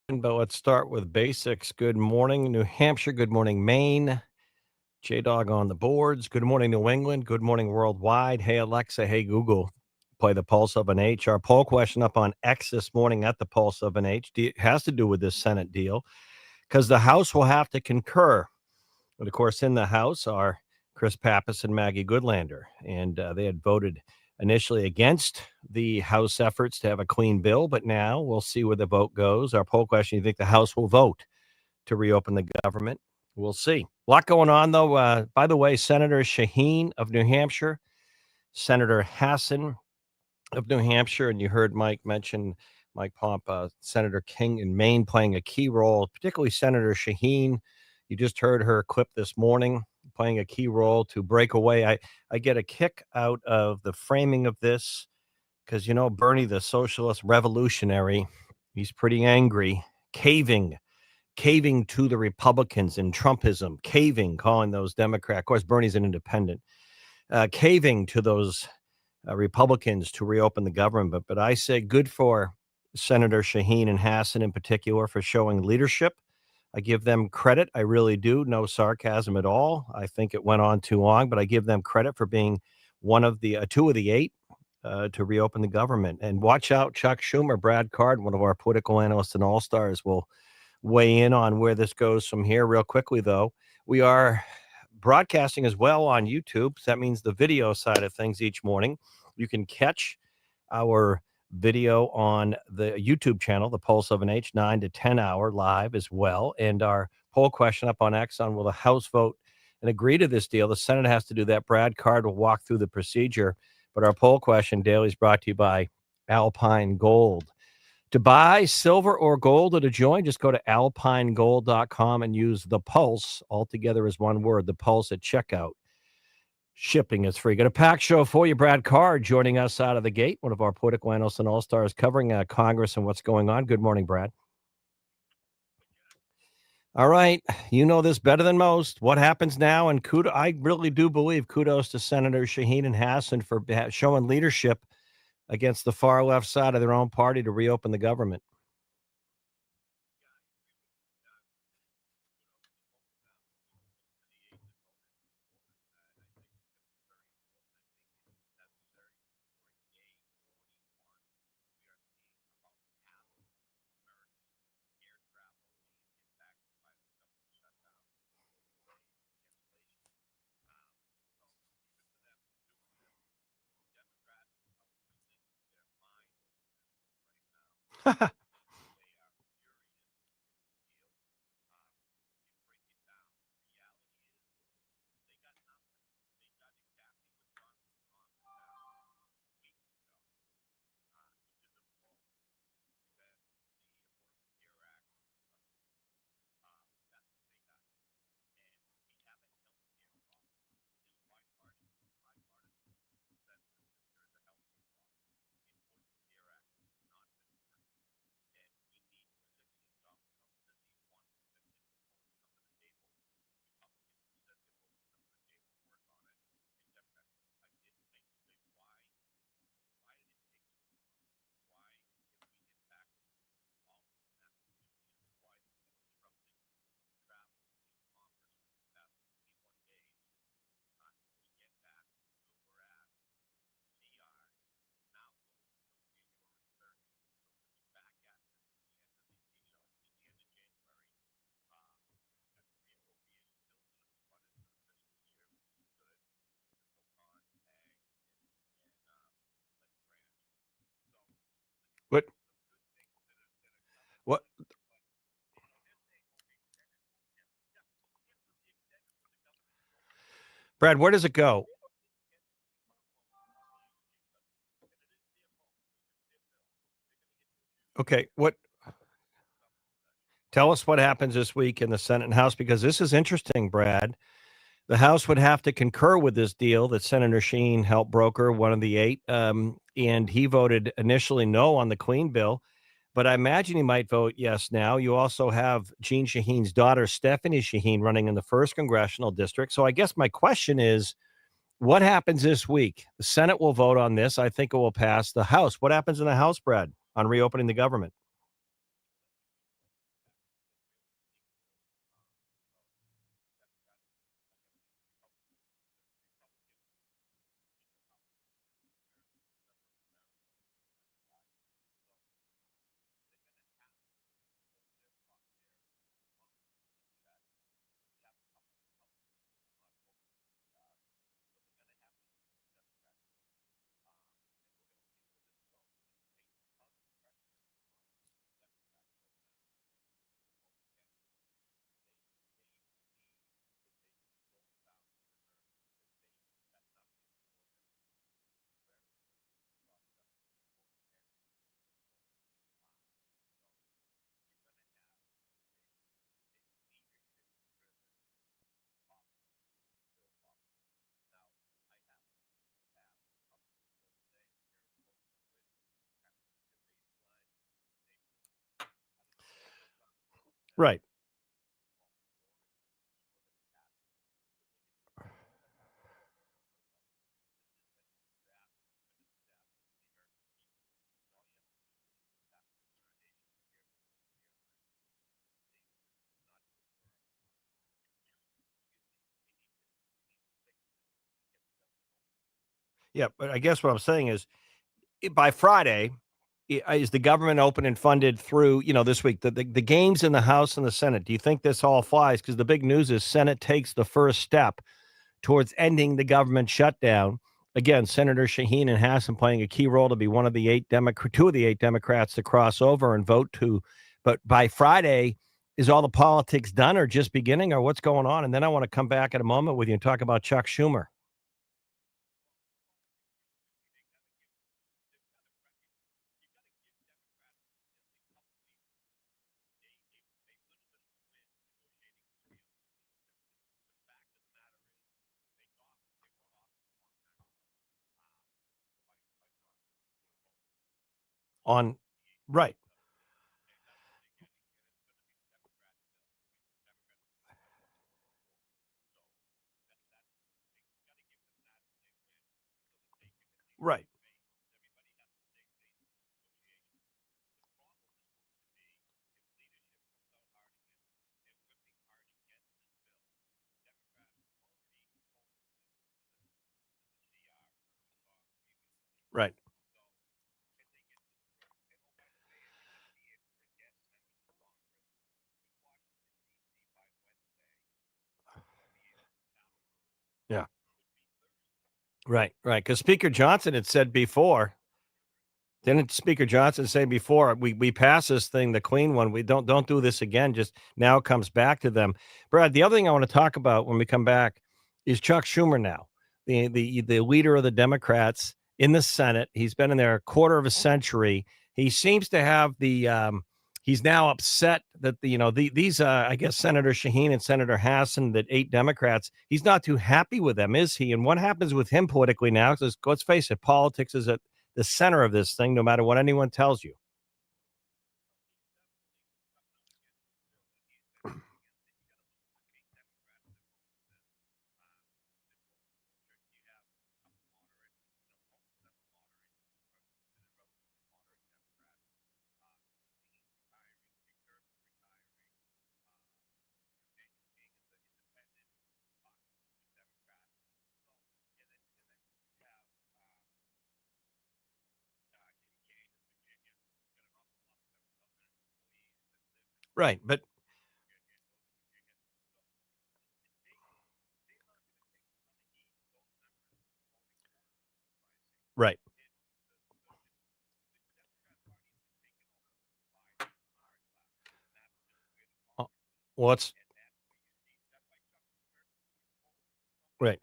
But let's start with basics. Good morning, New Hampshire. Good morning, Maine. J Dog on the boards. Good morning, New England. Good morning, worldwide. Hey, Alexa. Hey, Google. Play the Pulse of an H. Our poll question up on X this morning at the Pulse of an H has to do with this Senate deal because the House will have to concur. And of course, in the House are Chris Pappas and Maggie Goodlander, and they had voted initially against the House efforts to have a clean bill, but now we'll see where the vote goes. Our poll question: you think the House will vote to reopen the government? We'll see. A lot going on, though. By the way, Senator Shaheen of New Hampshire, Senator Hassan of New Hampshire, and you heard Mike mention Mike Pomp, Senator King in Maine playing a key role, particularly Senator Shaheen. You just heard her clip this morning playing a key role to break away. I get a kick out of the framing of this because, Bernie, the socialist revolutionary, he's pretty angry, caving to the Republicans in Trumpism, calling those Democrats. Of course, Bernie's an independent, caving to those Republicans to reopen the government. But I say good for Senator Shaheen and Hassan in particular for showing leadership. I give them credit. I really do. No sarcasm at all. I think it went on too long, but I give them credit for being one of the two of the eight to reopen the government. And watch out, Chuck Schumer, Brad Card, one of our political analysts and all-stars, will weigh in on where this goes from here. Real quickly, though, we are broadcasting as well on YouTube. So that means the video side of things each morning. You can catch our video on the YouTube channel, the Pulse of an H, 9 to 10 hour live as well. And our poll question up on X on will the House vote and agree to this deal? The Senate has to do that. Brad Card will walk through the procedure. But our poll question daily is brought to you by Alpine Gold. To buy silver or gold or to join, just go to alpinegold.com and use the Pulse, all together as one word, the Pulse at checkout. Shipping is free. Got a packed show for you. Brad Card joining us out of the gate, one of our political analysts and all-stars covering Congress and what's going on. Good morning, Brad. All right. You know this better than most. What happens now? And I really do believe kudos to Senator Shaheen and Hassan for showing leadership against the far left side of their own party to reopen the government. What? What? Brad, where does it go? Okay, tell us what happens this week in the Senate and House, because this is interesting, Brad. The House would have to concur with this deal that Senator Sheen helped broker, one of the eight, and he voted initially no on the clean bill. But I imagine he might vote yes now. You also have Jeanne Shaheen's daughter, Stephanie Shaheen, running in the 1st Congressional District. So I guess my question is, what happens this week? The Senate will vote on this. I think it will pass the House. What happens in the House, Brad, on reopening the government? Right. Yeah, but I guess what I'm saying is by Friday, is the government open and funded through, this week, the games in the House and the Senate? Do you think this all flies? Because the big news is Senate takes the first step towards ending the government shutdown. Again, Senator Shaheen and Hassan playing a key role to be one of the two of the eight Democrats to cross over and vote to. But by Friday, is all the politics done or just beginning or what's going on? And then I want to come back in a moment with you and talk about Chuck Schumer. On Right, right, right, yeah, right. Because Speaker Johnson had said before. Didn't Speaker Johnson say before we pass this thing, the clean one? We don't do this again. Just now it comes back to them. Brad, the other thing I want to talk about when we come back is Chuck Schumer now, the leader of the Democrats in the Senate. He's been in there a quarter of a century. He seems to have he's now upset that these I guess Senator Shaheen and Senator Hassan, that eight Democrats, he's not too happy with them, is he? And what happens with him politically now? Because let's face it, politics is at the center of this thing, no matter what anyone tells you. Right, but right. Uh, Well, right.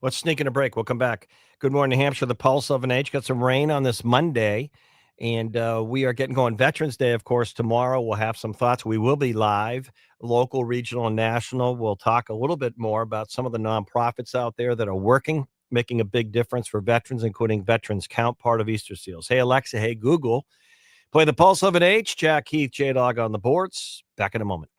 Let's sneak in a break. We'll come back. Good morning, New Hampshire. The Pulse of an Age. Got some rain on this Monday, and we are getting going. Veterans Day, of course, tomorrow. We'll have some thoughts. We will be live, local, regional, and national. We'll talk a little bit more about some of the nonprofits out there that are working, making a big difference for veterans, including Veterans Count, part of Easter Seals. Hey, Alexa. Hey, Google. Play the Pulse of an Age. Jack Heath, J Dog on the boards. Back in a moment.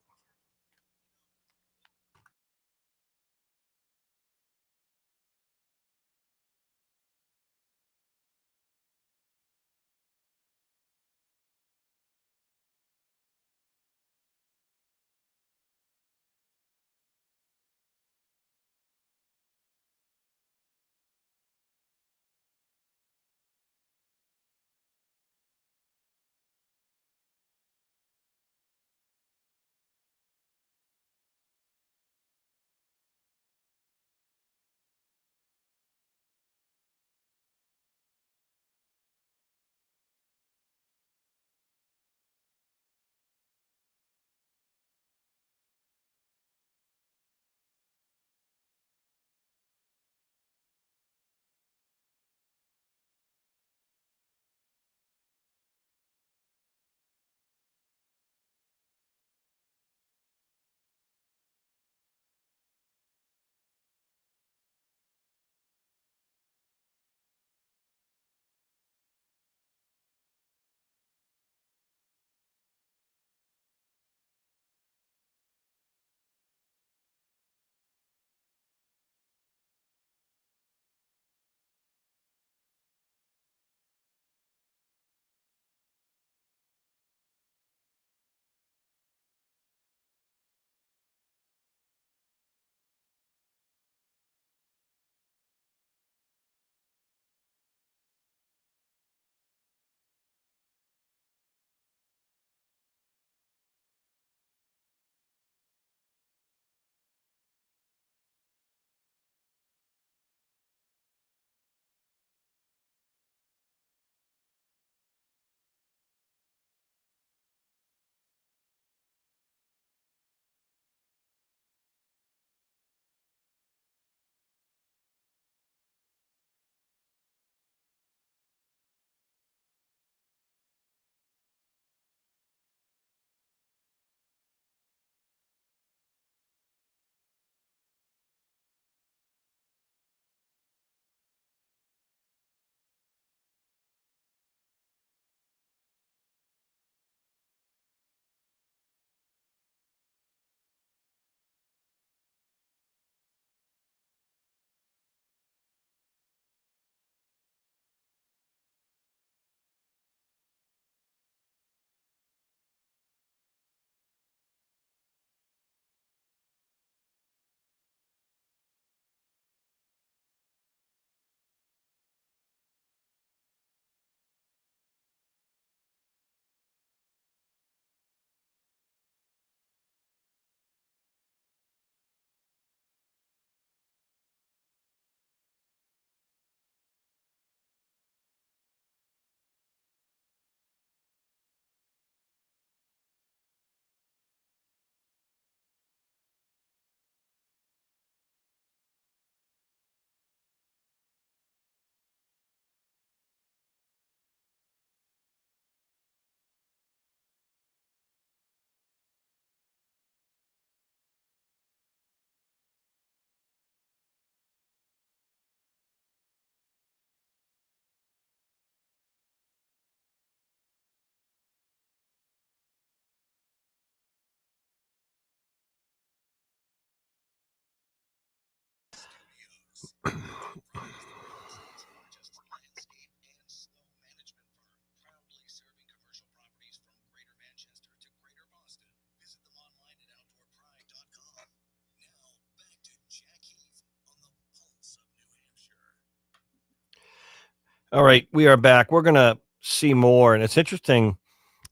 All right, we are back. We're going to see more. And it's interesting.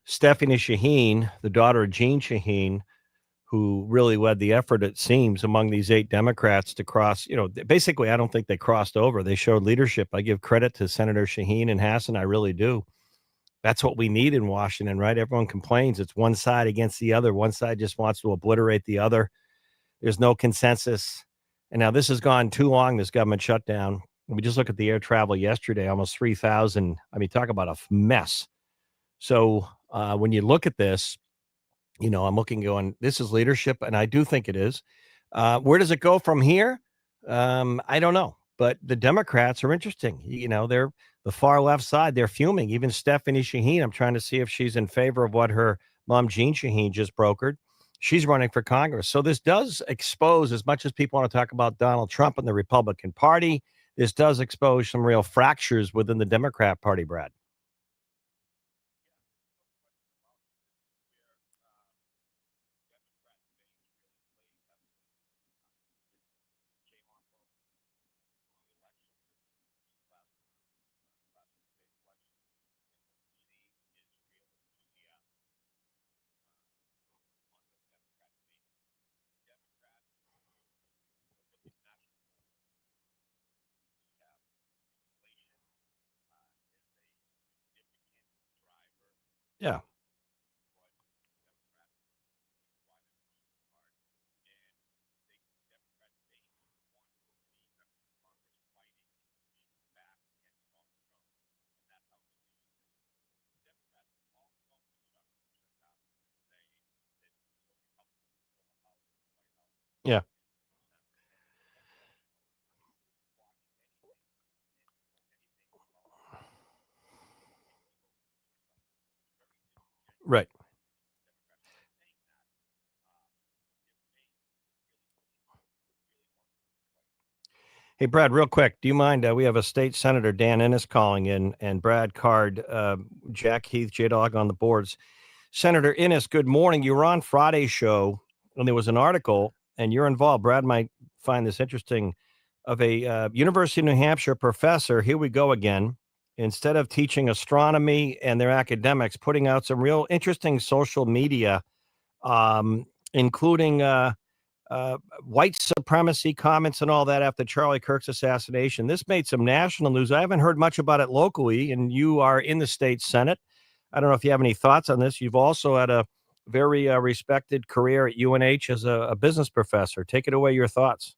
Stephanie Shaheen, the daughter of Jean Shaheen, who really led the effort, it seems, among these 8 Democrats to cross, basically, I don't think they crossed over. They showed leadership. I give credit to Senator Shaheen and Hassan. I really do. That's what we need in Washington, right? Everyone complains. It's one side against the other. One side just wants to obliterate the other. There's no consensus. And now this has gone too long, this government shutdown. We just look at the air travel yesterday, almost 3,000. I mean, talk about a mess. So when you look at this, I'm looking going, this is leadership, and I do think it is. Where does it go from here? I don't know. But the Democrats are interesting. They're the far left side. They're fuming. Even Stephanie Shaheen, I'm trying to see if she's in favor of what her mom, Jean Shaheen, just brokered. She's running for Congress. So this does expose, as much as people want to talk about Donald Trump and the Republican Party, this does expose some real fractures within the Democrat Party, Brad. Yeah. Yeah. Right. Hey, Brad, real quick, do you mind? We have a state senator, Dan Ennis, calling in, and Brad Card, Jack Heath, J Dog on the boards. Senator Ennis, good morning. You were on Friday's show, and there was an article, and you're involved. Brad might find this interesting, of a University of New Hampshire professor. Here we go again. Instead of teaching astronomy and their academics, putting out some real interesting social media, including white supremacy comments and all that after Charlie Kirk's assassination. This made some national news. I haven't heard much about it locally, and you are in the state Senate. I don't know if you have any thoughts on this. You've also had a very respected career at UNH as a business professor. Take it away, your thoughts.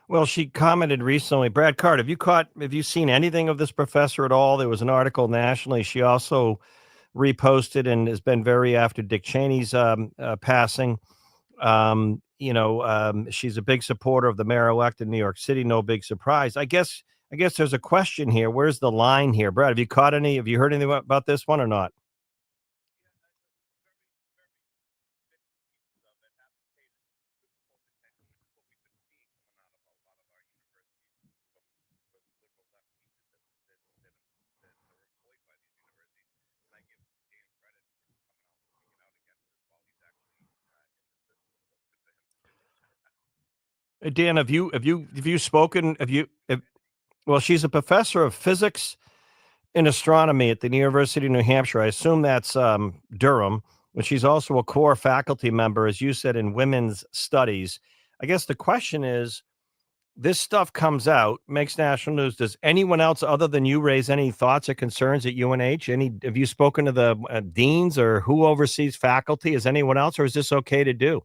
Well, she commented recently, Brad Card, have you seen anything of this professor at all? There was an article nationally. She also reposted and has been very after Dick Cheney's passing. She's a big supporter of the mayor-elect in New York City. No big surprise. I guess there's a question here. Where's the line here, Brad? Have you heard anything about this one or not? Dan, have you spoken? Well, she's a professor of physics and astronomy at the University of New Hampshire. I assume that's Durham. And she's also a core faculty member, as you said, in women's studies. I guess the question is, this stuff comes out, makes national news. Does anyone else other than you raise any thoughts or concerns at UNH? Have you spoken to the deans or who oversees faculty? Is anyone else, or is this okay to do?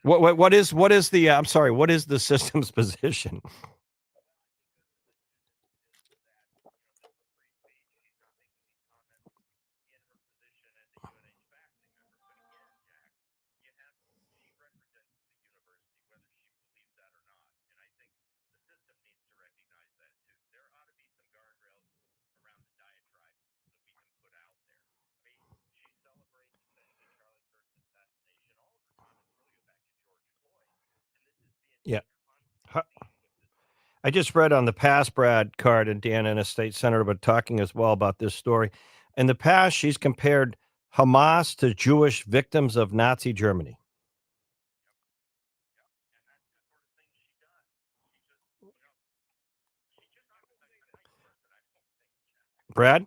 What is the I'm sorry, what is the system's position? Yeah. Huh. I just read on the past Brad Card and Dan and a state senator, but talking as well about this story. In the past, she's compared Hamas to Jewish victims of Nazi Germany. Brad?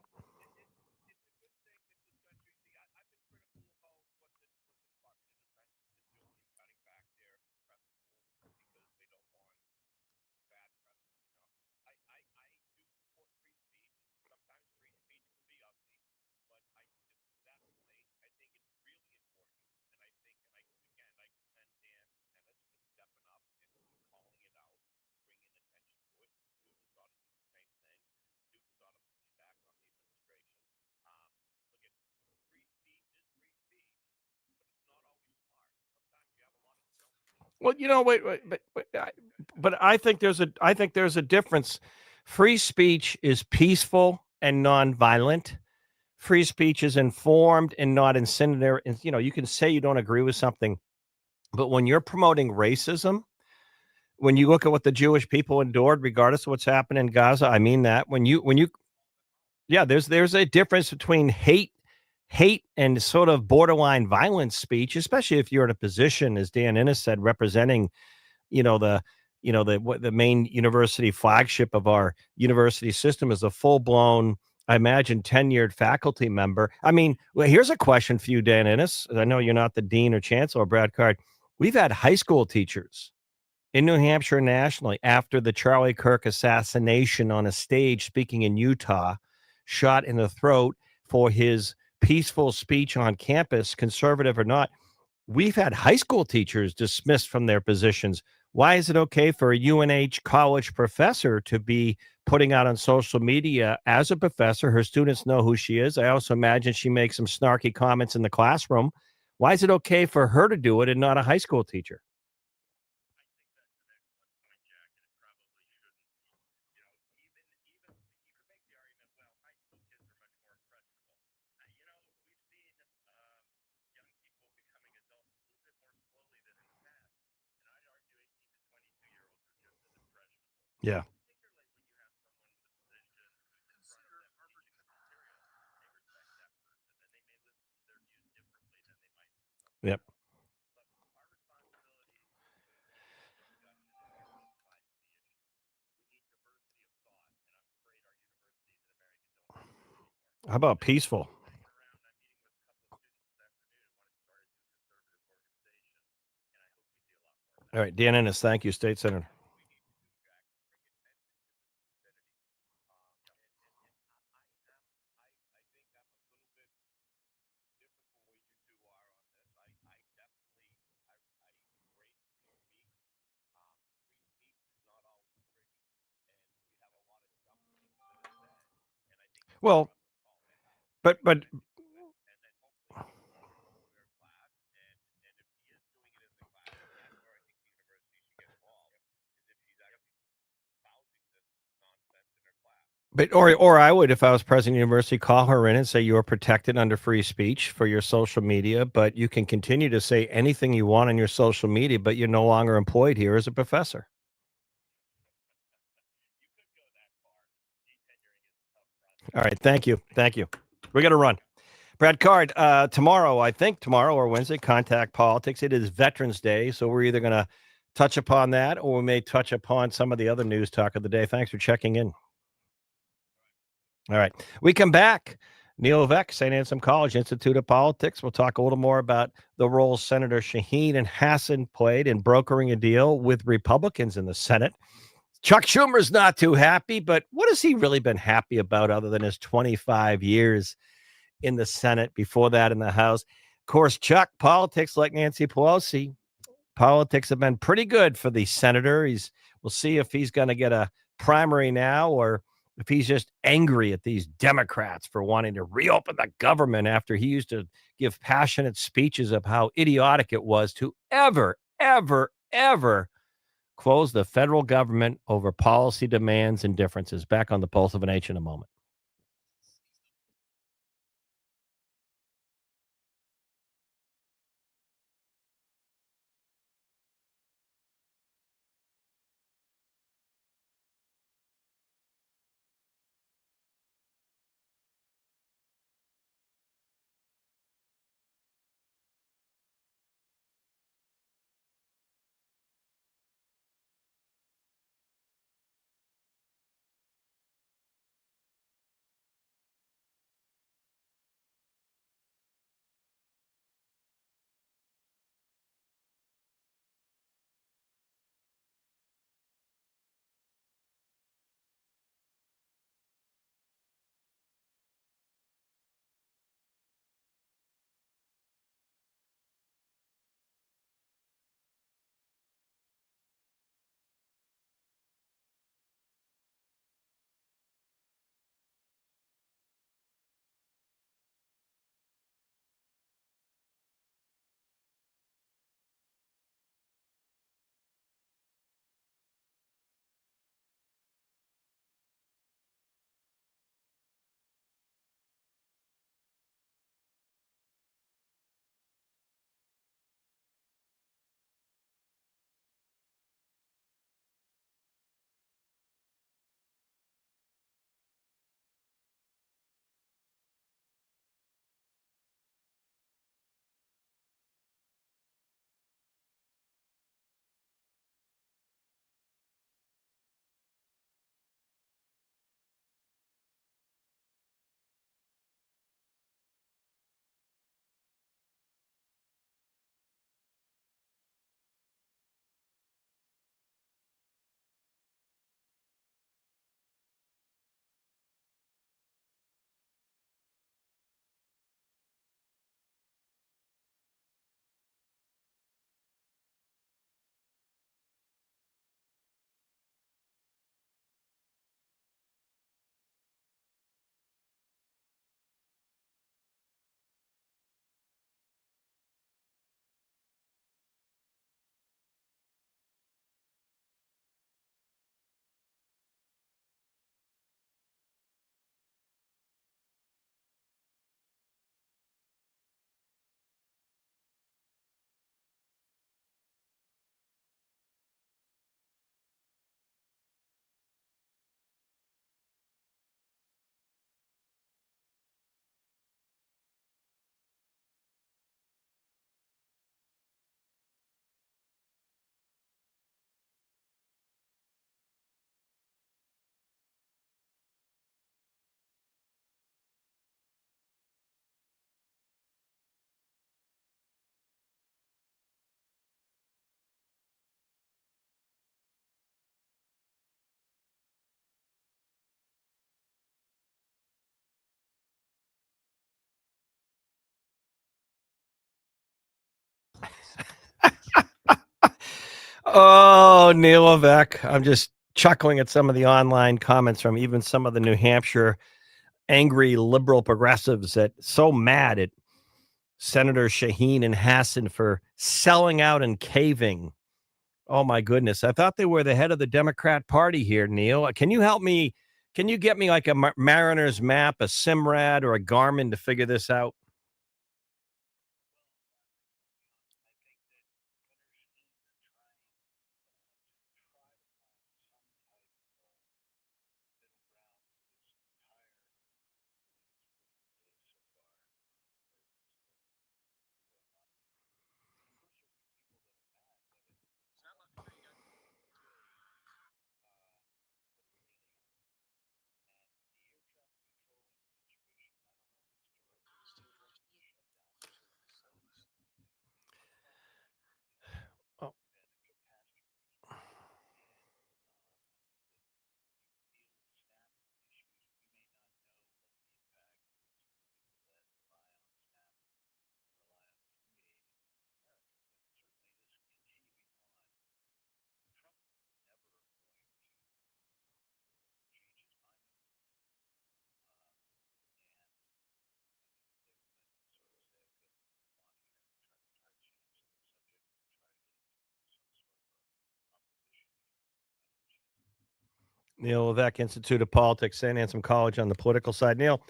Well, but I think there's a difference. Free speech is peaceful and nonviolent. Free speech is informed and not incendiary. And you can say you don't agree with something, but when you're promoting racism, when you look at what the Jewish people endured, regardless of what's happened in Gaza, I mean that when you yeah, there's a difference between hate and sort of borderline violent speech, especially if you're in a position, as Dan Innes said, representing you know the the main university flagship of our university system is a full-blown, I imagine, tenured faculty member. I mean, well, here's a question for you, Dan Innes. I know you're not the dean or chancellor, Brad Card. We've had high school teachers in New Hampshire nationally after the Charlie Kirk assassination on a stage speaking in Utah, shot in the throat for his peaceful speech on campus, conservative or not. We've had high school teachers dismissed from their positions. Why is it okay for a UNH college professor to be putting out on social media as a professor? Her students know who she is. I also imagine she makes some snarky comments in the classroom. Why is it okay for her to do it and not a high school teacher? Yeah. Yep. How about peaceful? All right, Dan Ennis, thank you, State Senator. Well, but or I would, if I was president of the university, call her in and say you are protected under free speech for your social media, but you can continue to say anything you want on your social media, but you're no longer employed here as a professor. All right, thank you, thank you. We got to run. Brad Card, tomorrow, I think tomorrow or Wednesday, Contact Politics. It is Veterans Day, so we're either going to touch upon that or we may touch upon some of the other news talk of the day. Thanks for checking in. All right. We come back. Neil Vec, St. Anselm College Institute of Politics. We'll talk a little more about the role Senator Shaheen and Hassan played in brokering a deal with Republicans in the Senate. Chuck Schumer's not too happy, but what has he really been happy about other than his 25 years in the Senate, before that in the House? Of course, Chuck, politics like Nancy Pelosi, politics have been pretty good for the senator. We'll see if he's going to get a primary now or if he's just angry at these Democrats for wanting to reopen the government after he used to give passionate speeches of how idiotic it was to ever close the federal government over policy demands and differences. Back on the Pulse of an H in a moment. Oh, Neil Levesque. I'm just chuckling at some of the online comments from even some of the New Hampshire angry liberal progressives that so mad at Senator Shaheen and Hassan for selling out and caving. Oh, my goodness. I thought they were the head of the Democrat Party here, Neil. Can you help me? Can you get me like a Mariner's map, a Simrad, or a Garmin to figure this out? Oh, Neil Levesque, Institute of Politics, St. Anselm College on the political side. Neil,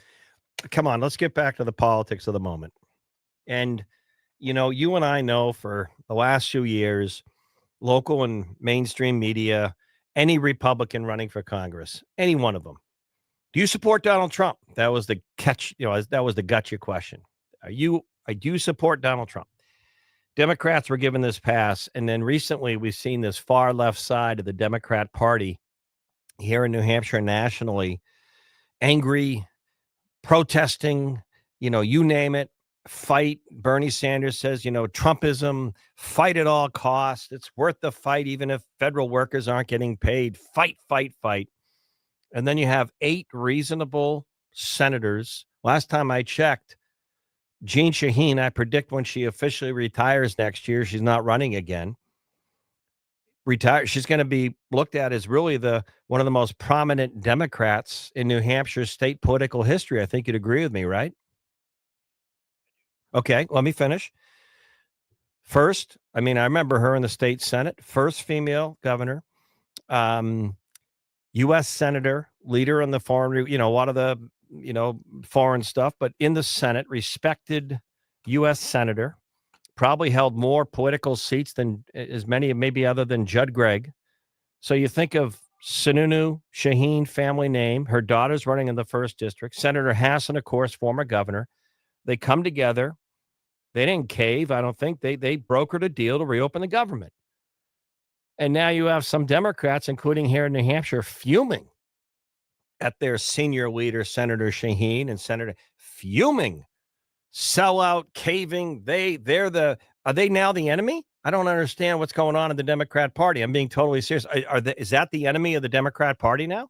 come on, let's get back to the politics of the moment. And, you and I know for the last few years, local and mainstream media, any Republican running for Congress, any one of them. Do you support Donald Trump? That was the catch, that was the gotcha question. I do support Donald Trump. Democrats were given this pass. And then recently we've seen this far left side of the Democrat Party here in New Hampshire nationally, angry, protesting, you name it, fight. Bernie Sanders says, Trumpism, fight at all costs. It's worth the fight, even if federal workers aren't getting paid. Fight, fight, fight. And then you have 8 reasonable senators. Last time I checked, Jeanne Shaheen, I predict when she officially retires next year, she's not running again. She's going to be looked at as really one of the most prominent Democrats in New Hampshire's state political history. I think you'd agree with me, right? Okay, let me finish. First, I remember her in the state Senate, first female governor, U.S. senator, leader in the foreign, a lot of the, foreign stuff, but in the Senate, respected U.S. senator, probably held more political seats than as many, maybe other than Judd Gregg. So you think of Sununu Shaheen, family name. Her daughter's running in the 1st district. Senator Hassan, of course, former governor. They come together. They didn't cave. I don't think they brokered a deal to reopen the government. And now you have some Democrats, including here in New Hampshire, fuming at their senior leader, Senator Shaheen, and Senator fuming, sellout, caving. Are they now the enemy? I don't understand what's going on in the Democrat Party. I'm being totally serious. Is that the enemy of the Democrat Party now?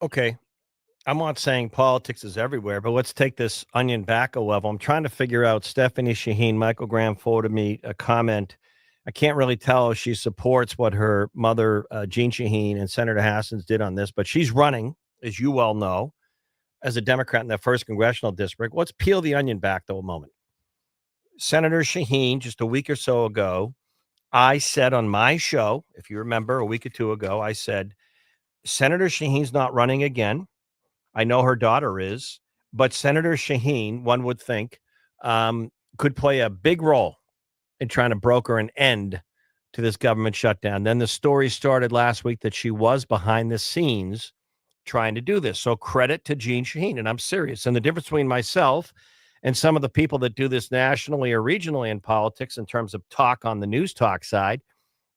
Okay. I'm not saying politics is everywhere, but let's take this onion back a level. I'm trying to figure out Stephanie Shaheen. Michael Graham forwarded me a comment. I can't really tell if she supports what her mother, Jeanne Shaheen, and Senator Hassans did on this, but she's running, as you well know, as a Democrat in the 1st congressional district. Let's peel the onion back, though, a moment. Senator Shaheen, just a week or so ago, I said on my show, if you remember, a week or two ago, I said, Senator Shaheen's not running again. I know her daughter is, but Senator Shaheen, one would think, could play a big role in trying to broker an end to this government shutdown. Then the story started last week that she was behind the scenes trying to do this. So credit to Jeanne Shaheen, and I'm serious. And the difference between myself and some of the people that do this nationally or regionally in politics in terms of talk on the news talk side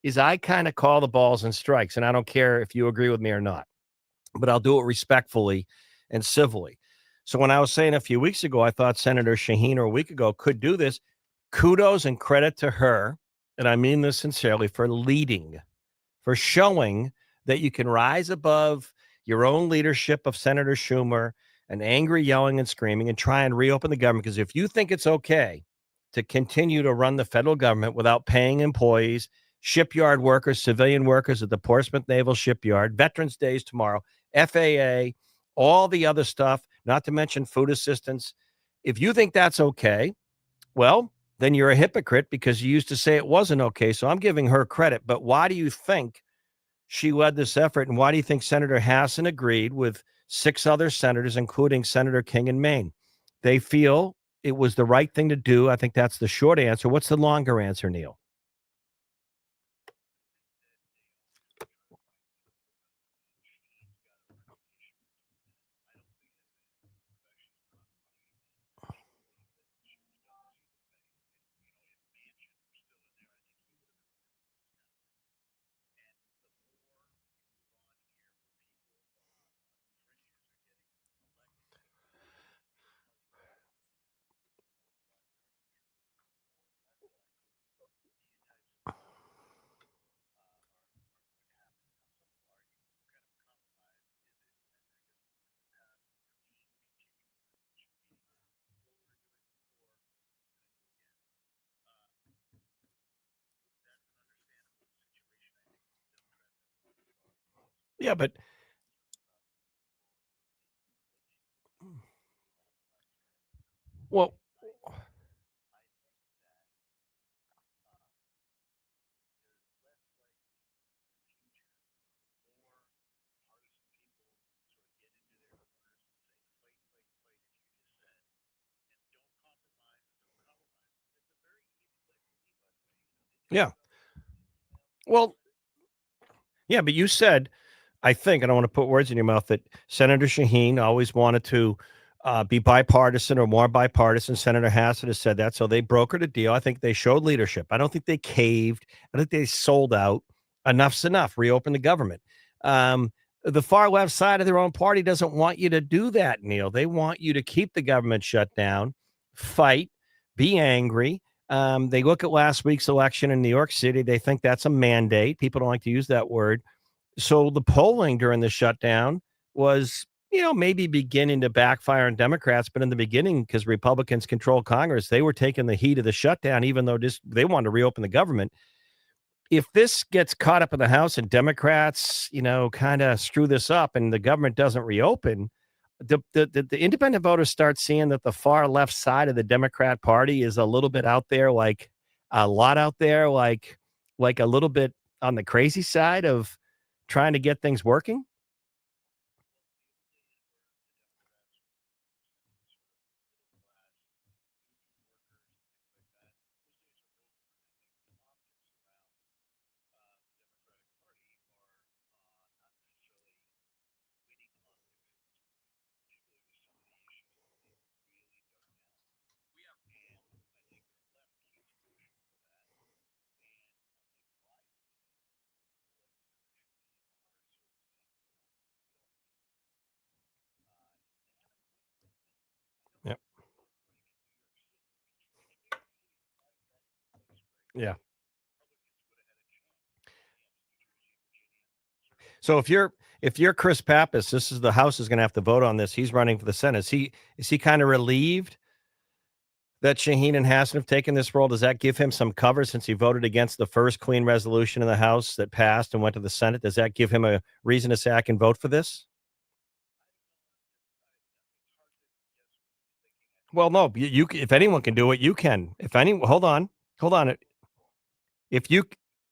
is I kind of call the balls and strikes. And I don't care if you agree with me or not, but I'll do it respectfully and civilly. So when I was saying a few weeks ago, I thought Senator Shaheen or a week ago could do this, kudos and credit to her. And I mean this sincerely, for leading, for showing that you can rise above your own leadership of Senator Schumer and angry yelling and screaming and try and reopen the government. Because if you think it's okay to continue to run the federal government without paying employees, shipyard workers, civilian workers at the Portsmouth Naval Shipyard, Veterans Days tomorrow, FAA, all the other stuff, not to mention food assistance. If you think that's okay, well, then you're a hypocrite because you used to say it wasn't okay. So I'm giving her credit. But why do you think she led this effort? And why do you think Senator Hassan agreed with 6 other senators, including Senator King in Maine? They feel it was the right thing to do. I think that's the short answer. What's the longer answer, Neil? Yeah, but well, yeah. Well, yeah, but you said, I think, I don't want to put words in your mouth, that Senator Shaheen always wanted to be bipartisan or more bipartisan. Senator Hassan has said that. So they brokered a deal. I think they showed leadership. I don't think they caved. I think they sold out. Enough's enough. Reopen the government. The far left side of their own party doesn't want you to do that, Neil. They want you to keep the government shut down, fight, be angry. They look at last week's election in New York City. They think that's a mandate. People don't like to use that word. So the polling during the shutdown was, maybe beginning to backfire on Democrats, but in the beginning, because Republicans control Congress, they were taking the heat of the shutdown, even though they wanted to reopen the government. If this gets caught up in the House and Democrats, kind of screw this up and the government doesn't reopen, the independent voters start seeing that the far left side of the Democrat Party is a little bit out there, like a lot out there, like a little bit on the crazy side of trying to get things working. Yep. Yeah. So if you're Chris Pappas, this is the House is going to have to vote on this. He's running for the Senate. Is he kind of relieved that Shaheen and Hassan have taken this role? Does that give him some cover since he voted against the first clean resolution in the House that passed and went to the Senate? Does that give him a reason to say I can vote for this? Well, no, if anyone can do it, you can. Hold on, hold on. If you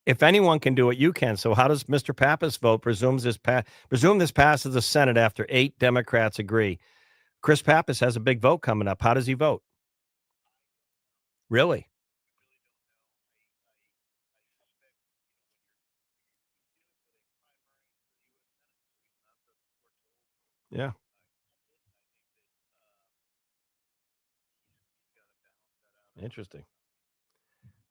if anyone can do it, you can. So how does Mr. Pappas vote? Presume this passes the Senate after 8 Democrats agree. Chris Pappas has a big vote coming up. How does he vote? Really? Yeah. Interesting.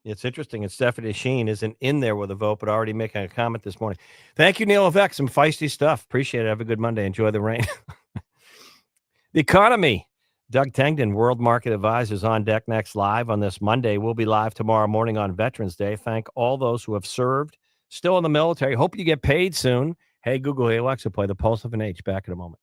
It's interesting. And Stephanie Sheen isn't in there with a vote, but already making a comment this morning. Thank you, Neil Levesque. Some feisty stuff. Appreciate it. Have a good Monday. Enjoy the rain. The economy. Doug Tengden, World Market Advisors, on deck next live on this Monday. We'll be live tomorrow morning on Veterans Day. Thank all those who have served, still in the military. Hope you get paid soon. Hey, Google, hey, Alexa, play the Pulse of an H. Back in a moment.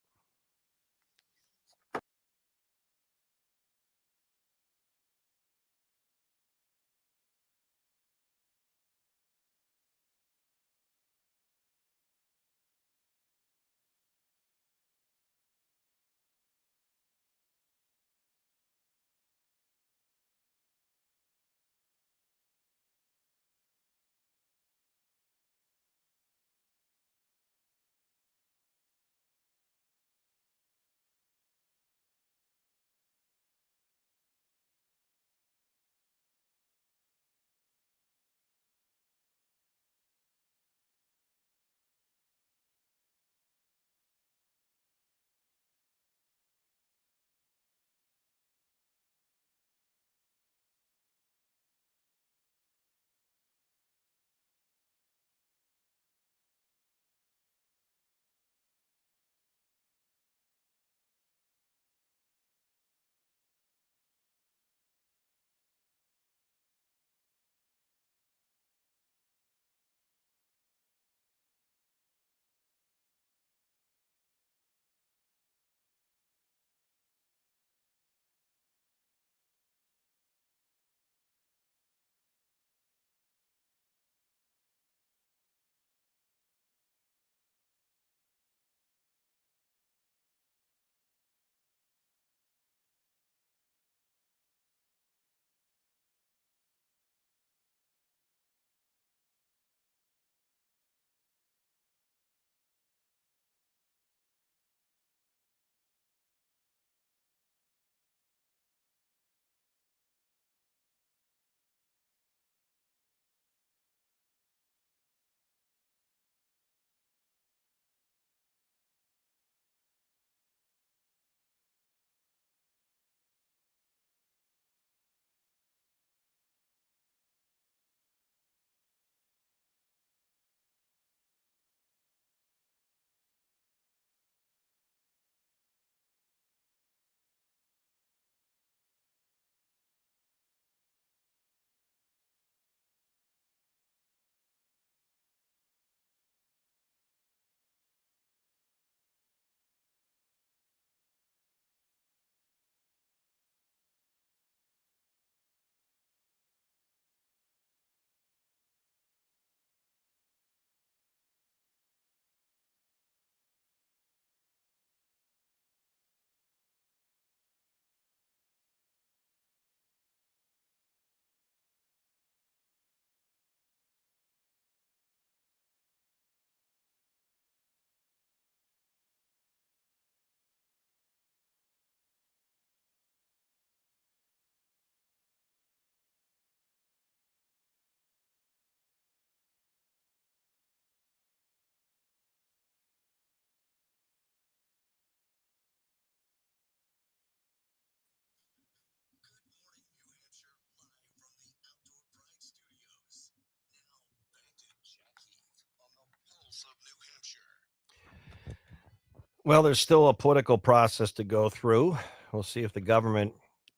Well, there's still a political process to go through. We'll see if the government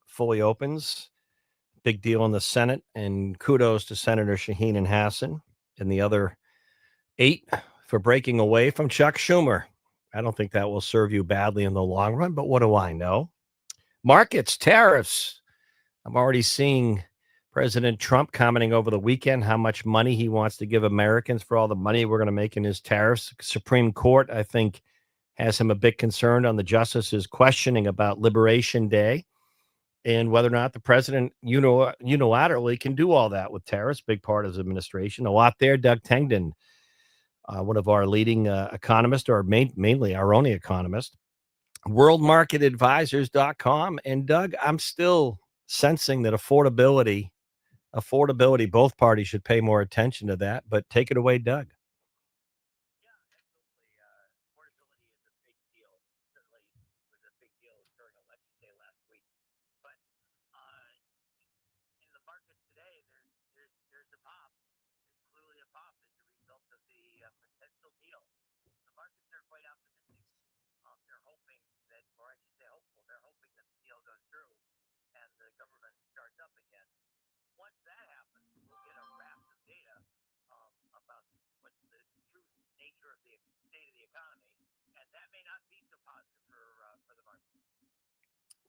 fully opens. Big deal in the Senate, and kudos to Senator Shaheen and Hassan and the other 8 for breaking away from Chuck Schumer. I don't think that will serve you badly in the long run, but what do I know? Markets, tariffs. I'm already seeing President Trump commenting over the weekend how much money he wants to give Americans for all the money we're going to make in his tariffs. Supreme Court, I think, has him a bit concerned on the justices questioning about Liberation Day. and whether or not the president unilaterally can do all that with tariffs. Big part of his administration. A lot there. Doug Tengden, one of our leading economists, or mainly our only economist, worldmarketadvisors.com. And Doug, I'm still sensing that affordability, both parties should pay more attention to that. But take it away, Doug.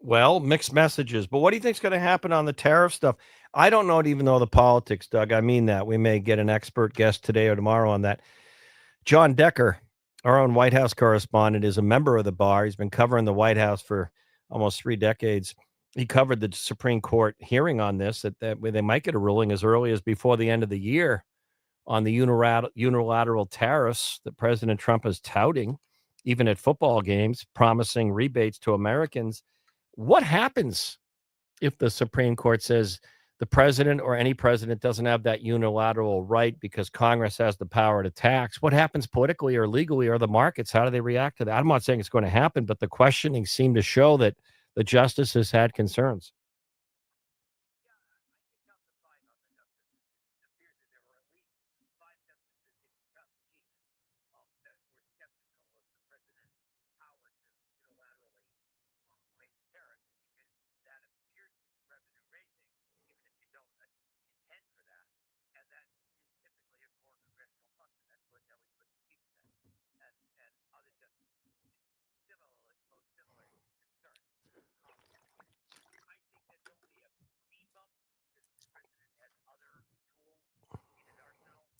Well, mixed messages. But what do you think's going to happen on the tariff stuff? I don't know, even though the politics, Doug. I mean that. We may get an expert guest today or tomorrow on that. John Decker, our own White House correspondent, is a member of the bar. He's been covering the White House for almost 3 decades. He covered the Supreme Court hearing on this, that they might get a ruling as early as before the end of the year on the unilateral tariffs that President Trump is touting, even at football games, promising rebates to Americans. What happens if the Supreme Court says the president or any president doesn't have that unilateral right because Congress has the power to tax? What happens politically or legally, or the markets? How do they react to that? I'm not saying it's going to happen, but the questioning seemed to show that the justices had concerns.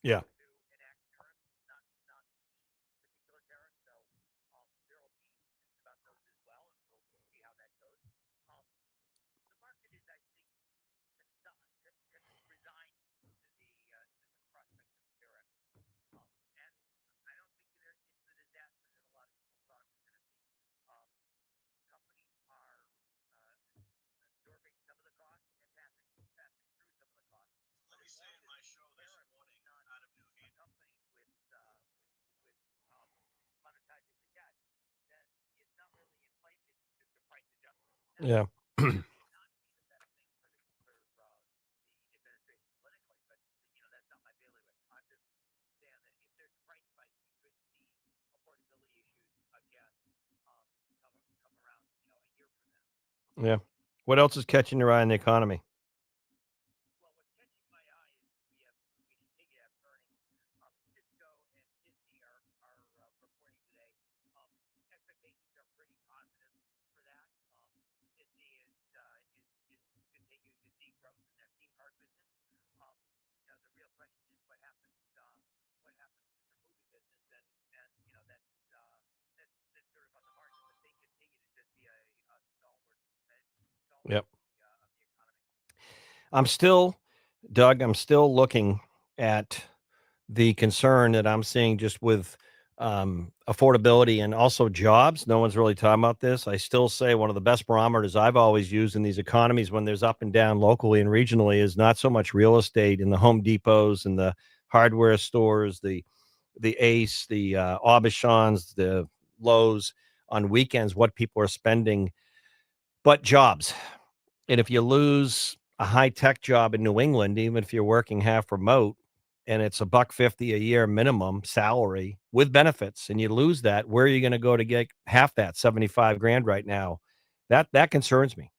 Yeah. Yeah. Yeah. What else is catching your eye in the economy? Yep. Doug, I'm still looking at the concern that I'm seeing just with affordability and also jobs. No one's really talking about this. I still say one of the best barometers I've always used in these economies when there's up and down locally and regionally is not so much real estate in the Home Depots and the hardware stores, the Ace, the Aubuchons, the Lowe's on weekends, what people are spending, but jobs. And if you lose a high tech job in New England, even if you're working half remote and it's $1.50 a year minimum salary with benefits, and you lose that, where are you going to go to get half that, 75 grand right now? That concerns me.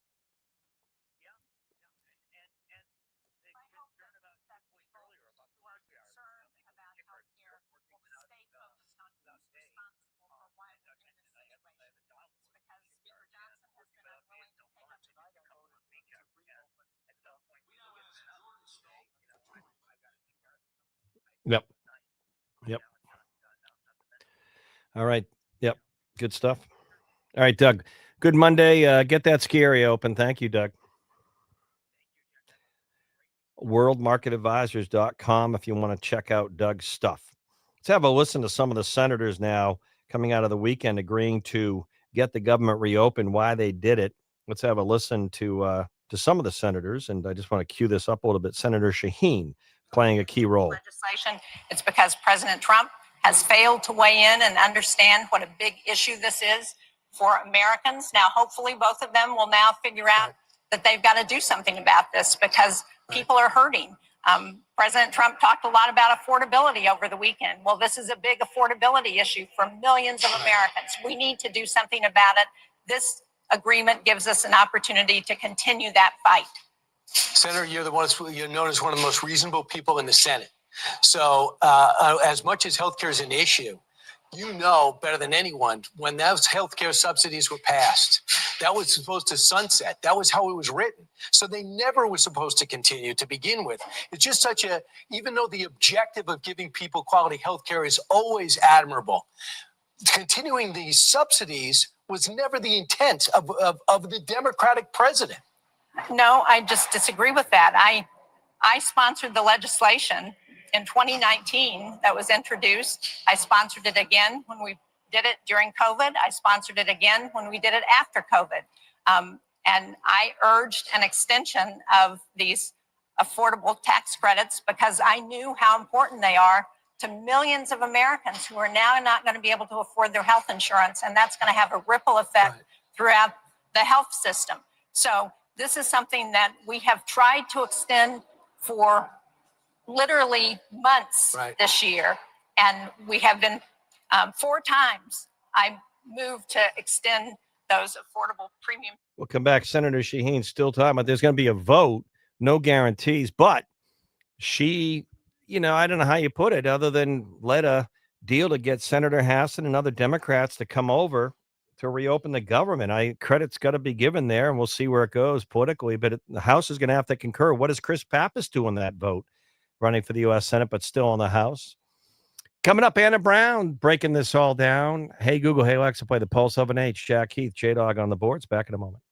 Yep. Yep. All right. Yep. Good stuff. All right, Doug. Good Monday. Get that scary open. Thank you, Doug. worldmarketadvisors.com if you want to check out Doug's stuff. Let's have a listen to some of the senators now coming out of the weekend agreeing to get the government reopened, why they did it. Let's have a listen to some of the senators, and I just want to cue this up a little bit. Senator Shaheen playing a key role. Legislation. It's because President Trump has failed to weigh in and understand what a big issue this is for Americans. Now, hopefully, both of them will now figure out that they've got to do something about this because people are hurting. President Trump talked a lot about affordability over the weekend. Well, this is a big affordability issue for millions of Americans. We need to do something about it. This agreement gives us an opportunity to continue that fight. Senator, you're known as one of the most reasonable people in the Senate. So as much as healthcare is an issue, you know better than anyone when those healthcare subsidies were passed, that was supposed to sunset. That was how it was written. So they never were supposed to continue to begin with. It's just even though the objective of giving people quality healthcare is always admirable, continuing these subsidies was never the intent of the Democratic president. No, I just disagree with that. I sponsored the legislation in 2019 that was introduced. I sponsored it again when we did it during COVID. I sponsored it again when we did it after COVID. And I urged an extension of these affordable tax credits because I knew how important they are to millions of Americans who are now not going to be able to afford their health insurance. And that's going to have a ripple effect throughout the health system. So this is something that we have tried to extend for literally months this year. And we have been 4 times I moved to extend those affordable premium. We'll come back. Senator Shaheen still talking about there's going to be a vote, no guarantees, but she, I don't know how you put it other than let a deal to get Senator Hassan and other Democrats to come over to reopen the government. Credit's got to be given there, and we'll see where it goes politically. But the House is going to have to concur. What does Chris Pappas do in that vote, running for the U.S. Senate, but still in the House? Coming up, Anna Brown breaking this all down. Hey, Google, hey, Alexa, play the Pulse of an H. Jack Heath, J-Dog on the boards. Back in a moment.